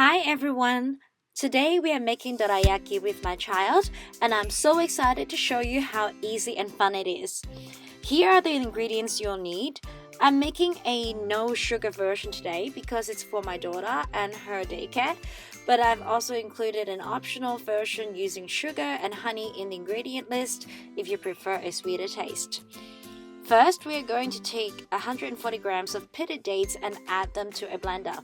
Hi everyone! Today we are making dorayaki with my child and I'm so excited to show you how easy and fun it is. Here are the ingredients you'll need. I'm making a no sugar version today because it's for my daughter and her daycare, but I've also included an optional version using sugar and honey in the ingredient list if you prefer a sweeter taste. First, we are going to take 140 grams of pitted dates and add them to a blender.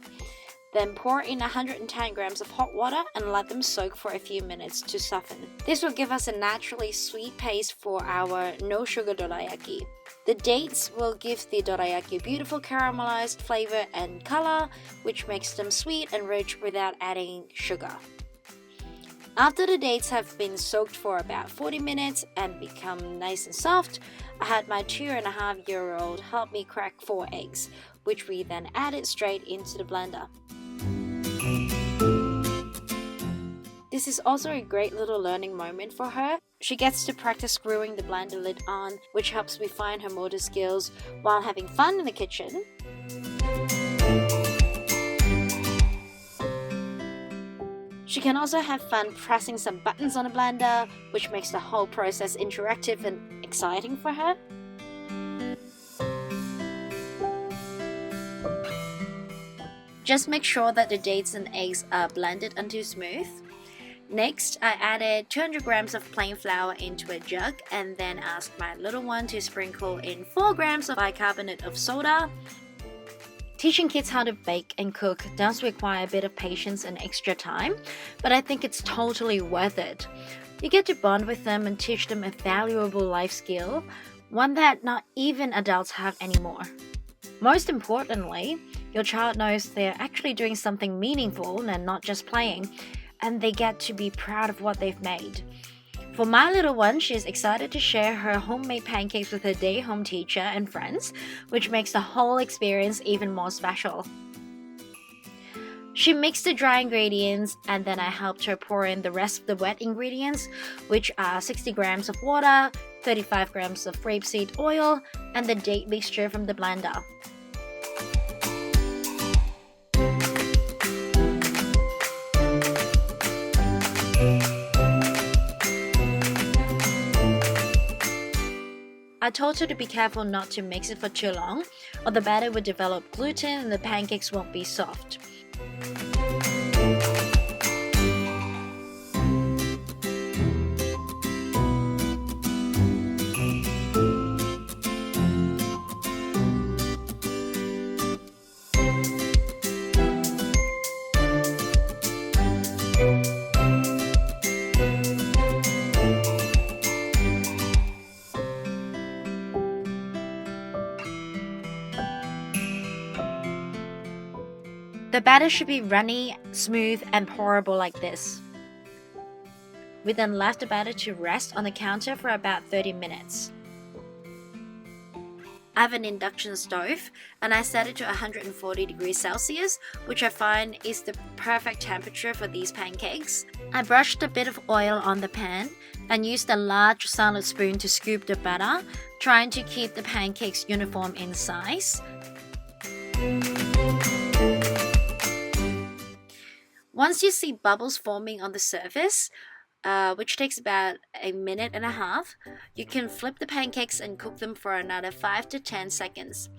Then pour in 110 grams of hot water and let them soak for a few minutes to soften. This will give us a naturally sweet paste for our no sugar dorayaki. The dates will give the dorayaki a beautiful caramelized flavor and color, which makes them sweet and rich without adding sugar. After the dates have been soaked for about 40 minutes and become nice and soft, I had my 2.5-year-old help me crack 4 eggs, which we then added straight into the blender. This is also a great little learning moment for her. She gets to practice screwing the blender lid on, which helps refine her motor skills while having fun in the kitchen. She can also have fun pressing some buttons on the blender, which makes the whole process interactive and exciting for her. Just make sure that the dates and eggs are blended until smooth. Next, I added 200 grams of plain flour into a jug and then asked my little one to sprinkle in 4 grams of bicarbonate of soda. Teaching kids how to bake and cook does require a bit of patience and extra time, but I think it's totally worth it. You get to bond with them and teach them a valuable life skill, one that not even adults have anymore. Most importantly, your child knows they're actually doing something meaningful and not just playing, and they get to be proud of what they've made. For my little one, she's excited to share her homemade pancakes with her day-home teacher and friends, which makes the whole experience even more special. She mixed the dry ingredients and then I helped her pour in the rest of the wet ingredients, which are 60 grams of water, 35 grams of rapeseed oil, and the date mixture from the blender. I told her to be careful not to mix it for too long, or the batter would develop gluten and the pancakes won't be soft. The batter should be runny, smooth, and pourable like this. We then left the batter to rest on the counter for about 30 minutes. I have an induction stove and I set it to 140 degrees Celsius, which I find is the perfect temperature for these pancakes. I brushed a bit of oil on the pan and used a large salad spoon to scoop the batter, trying to keep the pancakes uniform in size. Once you see bubbles forming on the surface, which takes about a minute and a half, you can flip the pancakes and cook them for another 5 to 10 seconds.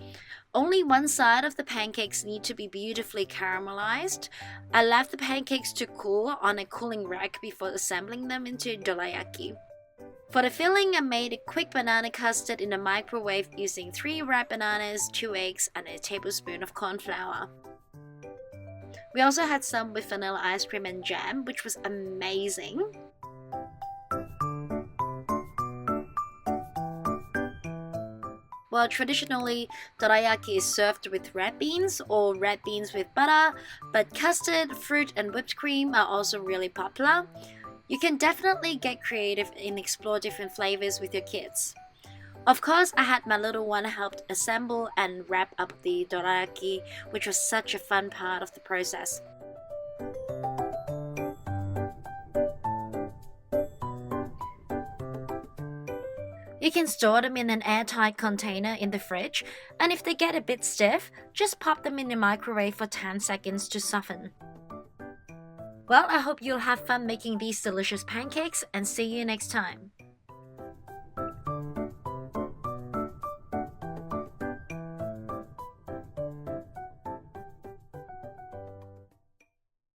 Only one side of the pancakes need to be beautifully caramelized. I left the pancakes to cool on a cooling rack before assembling them into dorayaki. For the filling, I made a quick banana custard in the microwave using 3 ripe bananas, 2 eggs, and a tablespoon of corn flour. We also had some with vanilla ice cream and jam, which was amazing. Well, traditionally, dorayaki is served with red beans or red beans with butter, but custard, fruit, and whipped cream are also really popular. You can definitely get creative and explore different flavors with your kids. Of course, I had my little one help assemble and wrap up the dorayaki, which was such a fun part of the process. You can store them in an airtight container in the fridge, and if they get a bit stiff, just pop them in the microwave for 10 seconds to soften. Well, I hope you'll have fun making these delicious pancakes and see you next time.